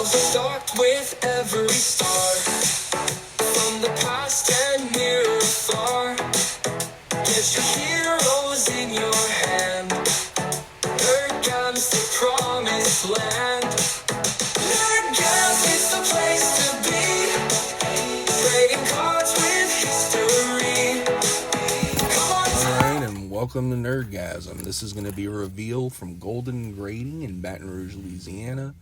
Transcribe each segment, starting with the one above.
Start with every star from the past and near or far. Get your heroes in your hand. Nerd Gam's the promised land. Nerd Gam is the place to be. Trading cards with history. Come on. Alright, and welcome to Nerdgasm. This is going to be a reveal from Golden Grading in Baton Rouge, Louisiana.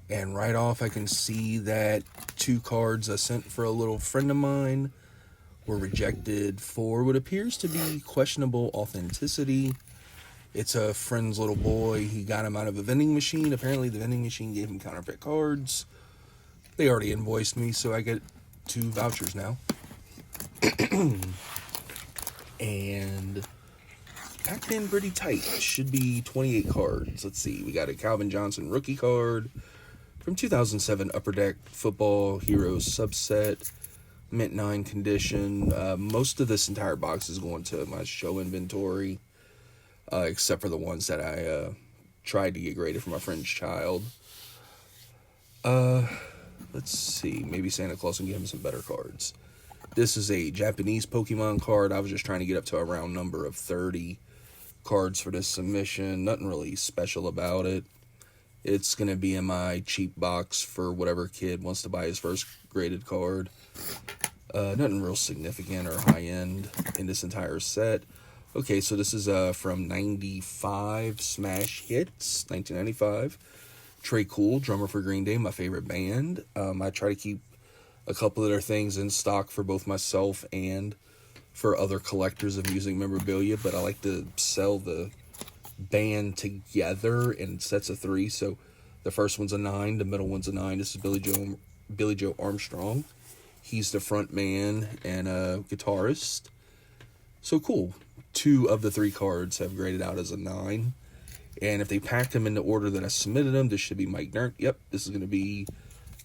And right off, I can see that 2 cards I sent for a little friend of mine were rejected for what appears to be questionable authenticity. It's a friend's little boy. He got him out of a vending machine. Apparently, the vending machine gave him counterfeit cards. They already invoiced me, so I get 2 vouchers now. And packed in pretty tight. Should be 28 cards. Let's see. We got a Calvin Johnson rookie card from 2007 Upper Deck Football Heroes subset, mint 9 condition. Most of this entire box is going to my show inventory, except for the ones that I tried to get graded for my friend's child. Let's see, maybe Santa Claus can give him some better cards. This is a Japanese Pokemon card. I was just trying to get up to a round number of 30 cards for this submission. Nothing really special about it. It's going to be in my cheap box for whatever kid wants to buy his first graded card. Nothing real significant or high-end in this entire set. Okay, so this is from 95 Smash Hits, 1995. Trey Cool, drummer for Green Day, my favorite band. I try to keep a couple of their things in stock for both myself and for other collectors of music memorabilia, but I like to sell the band together in sets of 3. So the first one's a 9, the middle one's a 9. This is Billy Joe Armstrong. He's the front man and a guitarist. So cool. 2 of the 3 cards have graded out as a 9. And if they packed them in the order that I submitted them, this should be Mike Nert. Yep, this is going to be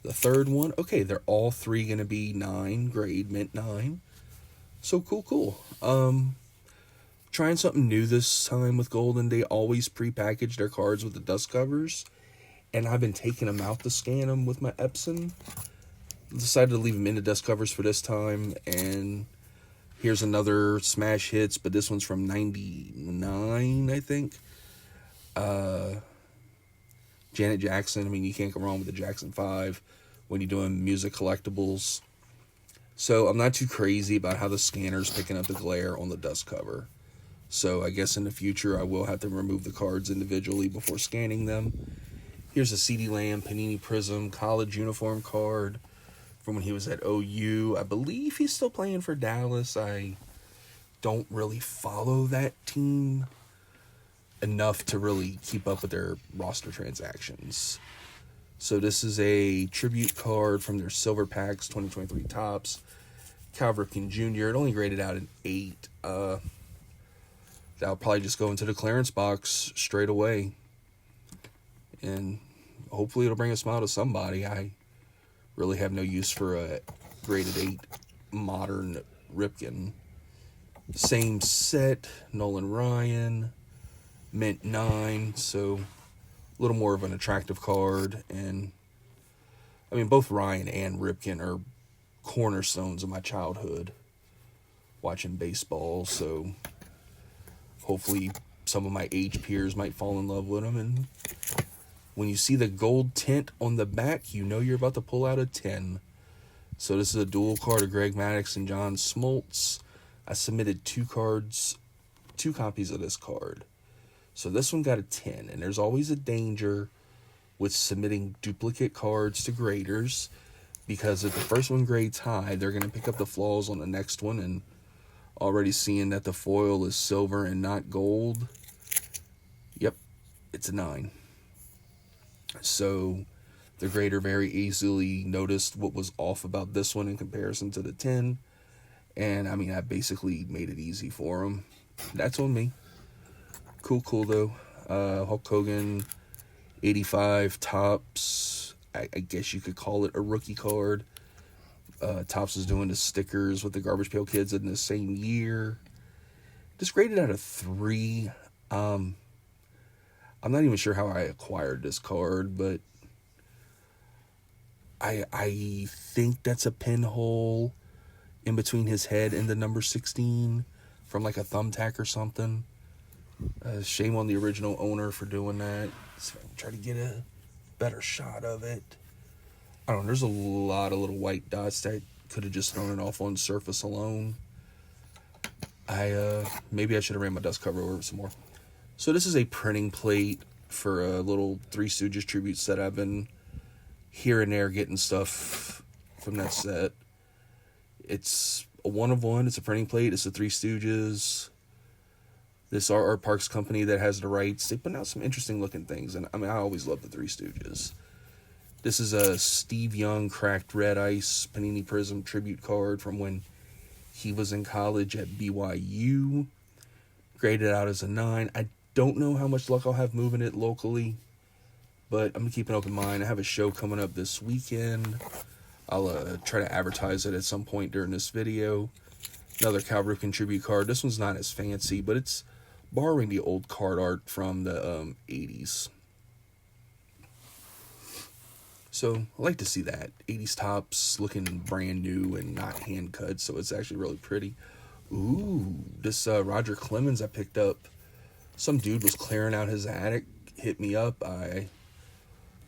the 3rd one. Okay, they're all 3 going to be 9 grade, mint 9. So cool. Trying something new this time with Golden. They always pre-package their cards with the dust covers, and I've been taking them out to scan them with my Epson. Decided to leave them in the dust covers for this time, and here's another Smash Hits, but this one's from 99, I think. Janet Jackson. I mean, you can't go wrong with the Jackson 5 when you're doing music collectibles. So I'm not too crazy about how the scanner's picking up the glare on the dust cover. So I guess in the future I will have to remove the cards individually before scanning them. Here's a CD Lamb Panini Prism college uniform card from when he was at OU. I believe he's still playing for Dallas. I don't really follow that team enough to really keep up with their roster transactions. So this is a tribute card from their Silver Packs 2023 Topps. Cal Ripken Jr. It only graded out an 8. That'll probably just go into the clearance box straight away. And hopefully it'll bring a smile to somebody. I really have no use for a graded 8 modern Ripken. Same set, Nolan Ryan, mint 9, so a little more of an attractive card. And I mean, both Ryan and Ripken are cornerstones of my childhood watching baseball, so hopefully some of my age peers might fall in love with them. And when you see the gold tint on the back, you know you're about to pull out a 10. So this is a dual card of Greg Maddux and John Smoltz. I submitted 2 copies of this card. So this one got a 10, and there's always a danger with submitting duplicate cards to graders, because if the first one grades high, they're going to pick up the flaws on the next one, and already seeing that the foil is silver and not gold, yep, it's a 9. So the grader very easily noticed what was off about this one in comparison to the 10, and I mean, I basically made it easy for them. That's on me. Cool though. Hulk Hogan 85 Topps. I guess you could call it a rookie card. Topps was doing the stickers with the Garbage Pail Kids in the same year. Just graded out of 3. I'm not even sure how I acquired this card, but I think that's a pinhole in between his head and the number 16 from like a thumbtack or something. Shame on the original owner for doing that. So I can try to get a better shot of it. I don't know, there's a lot of little white dots that could have just thrown it off on surface alone. Maybe I should have ran my dust cover over it some more. So this is a printing plate for a little Three Stooges tribute set. I've been here and there getting stuff from that set. It's a 1-of-1. It's a printing plate. It's the Three Stooges. This R.R. Parks company that has the rights. They put out some interesting looking things. And I mean, I always love the Three Stooges. This is a Steve Young Cracked Red Ice Panini Prism tribute card from when he was in college at BYU. Graded out as a 9. I don't know how much luck I'll have moving it locally, but I'm going to keep an open mind. I have a show coming up this weekend. I'll try to advertise it at some point during this video. Another Cal Ripken tribute card. This one's not as fancy, but it's borrowing the old card art from the 80s. So I like to see that. 80s tops looking brand new and not hand cut, so it's actually really pretty. Ooh, this Roger Clemens I picked up. Some dude was clearing out his attic, hit me up. I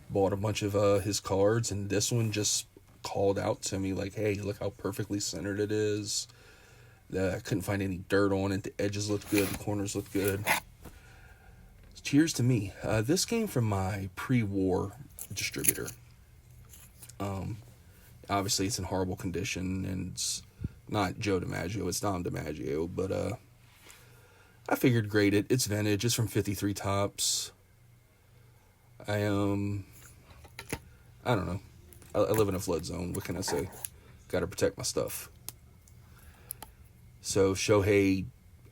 bought a bunch of his cards, and this one just called out to me like, hey, look how perfectly centered it is. I couldn't find any dirt on it. The edges looked good. The corners looked good. Cheers to me. This came from my pre-war distributor. Obviously it's in horrible condition, and it's not Joe DiMaggio, it's Dom DiMaggio, but I figured grade it. It's vintage. It's from 53 Tops. I don't know. I live in a flood zone. What can I say? Gotta protect my stuff. So Shohei,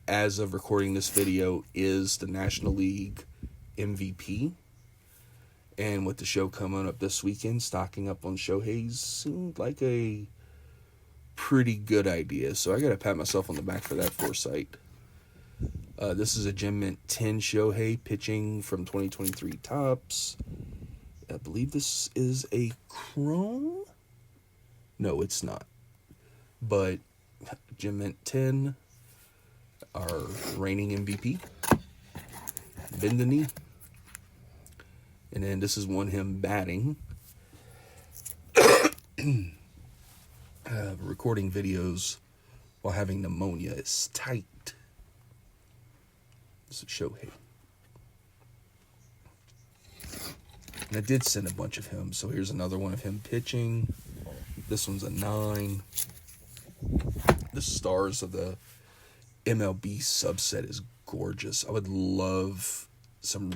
as of recording this video, is the National League MVP. And with the show coming up this weekend, stocking up on Shohei's seemed like a pretty good idea. So I got to pat myself on the back for that foresight. This is a Gem Mint 10 Shohei pitching from 2023 Tops. I believe this is a chrome. No, it's not. But Gem Mint 10, our reigning MVP. Bend the knee. And then this is one him batting. Recording videos while having pneumonia is tight. This is Shohei. And I did send a bunch of him, so here's another one of him pitching. This one's a 9. The stars of the MLB subset is gorgeous. I would love some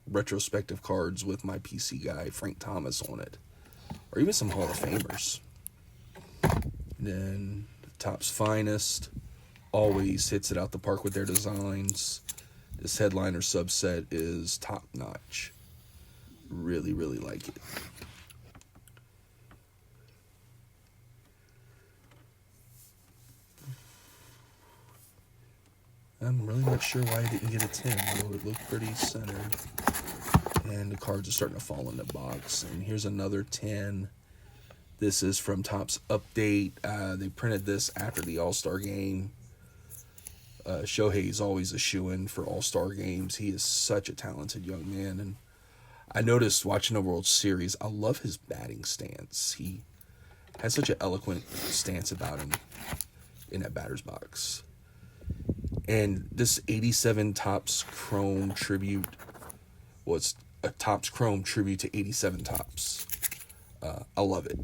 retrospective cards with my PC guy Frank Thomas on it, or even some Hall of Famers. And then the Top's Finest always hits it out the park with their designs. This headliner subset is top notch. Really, really like it. I'm really not sure why I didn't get a 10, though it looked pretty centered. And the cards are starting to fall in the box. And here's another 10. This is from Topps Update. They printed this after the All-Star game. Shohei is always a shoo-in for All-Star games. He is such a talented young man. And I noticed watching the World Series, I love his batting stance. He has such an eloquent stance about him in that batter's box. And this 87 Topps Chrome tribute, well, it's a Topps Chrome tribute to 87 Topps. I love it.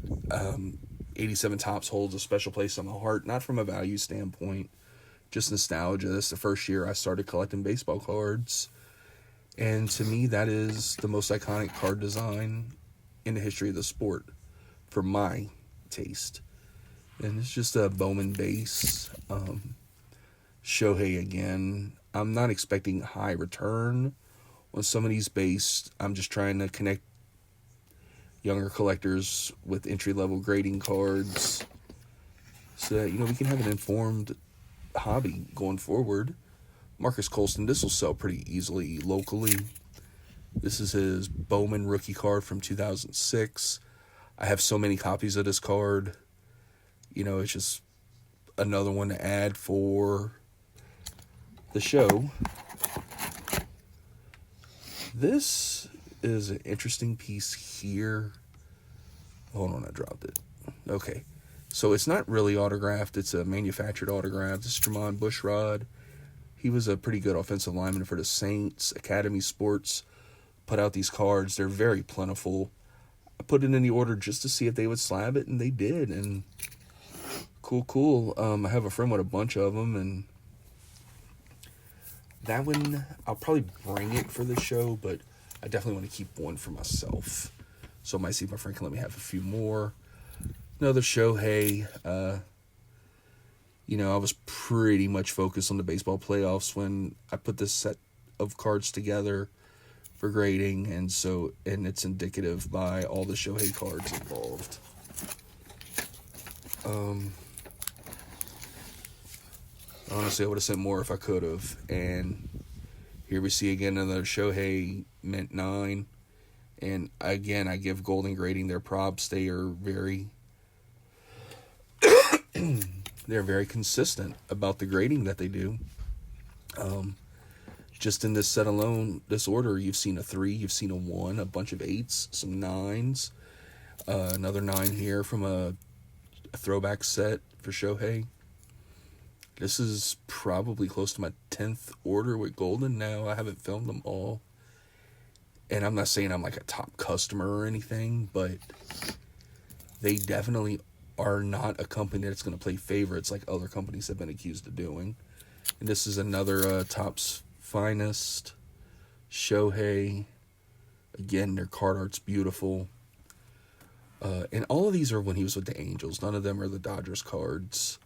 87 Topps holds a special place in my heart, not from a value standpoint, just nostalgia. This is the first year I started collecting baseball cards. And to me, that is the most iconic card design in the history of the sport, for my taste. And it's just a Bowman base. Shohei again. I'm not expecting high return on some of these base. I'm just trying to connect younger collectors with entry-level grading cards so that, we can have an informed hobby going forward. Marcus Colston, this will sell pretty easily locally. This is his Bowman rookie card from 2006. I have so many copies of this card. You know, it's just another one to add for the show. This is an interesting piece here. Hold on, I dropped it. Okay. So it's not really autographed. It's a manufactured autograph. This is Jermon Bushrod. He was a pretty good offensive lineman for the Saints. Academy Sports put out these cards. They're very plentiful. I put it in the order just to see if they would slab it, and they did. And cool. I have a friend with a bunch of them, and that one, I'll probably bring it for the show, but I definitely want to keep one for myself. So I might see if my friend can let me have a few more. Another Shohei. You know, I was pretty much focused on the baseball playoffs when I put this set of cards together for grading, and it's indicative by all the Shohei cards involved. Honestly, I would have sent more if I could have. And here we see again another Shohei Mint 9. And again, I give Golden grading their props. They are very they're very consistent about the grading that they do. Just in this set alone, this order, you've seen a 3, you've seen a 1, a bunch of 8s, some 9s, another 9 here from a throwback set for Shohei. This is probably close to my 10th order with Golden now. I haven't filmed them all. And I'm not saying I'm like a top customer or anything, but they definitely are not a company that's going to play favorites like other companies have been accused of doing. And this is another Topps Finest Shohei. Again, their card art's beautiful. And all of these are when he was with the Angels. None of them are the Dodgers cards.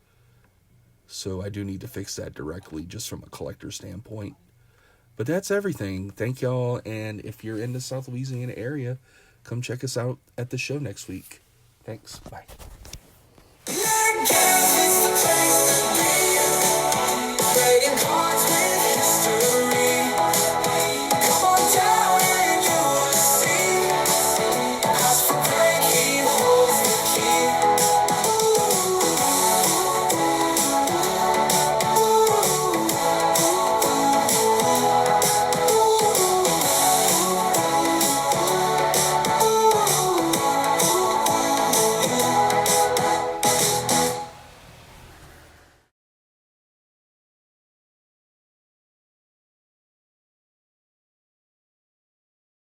So I do need to fix that directly just from a collector standpoint. But that's everything. Thank y'all. And if you're in the South Louisiana area, come check us out at the show next week. Thanks. Bye. Trading cards with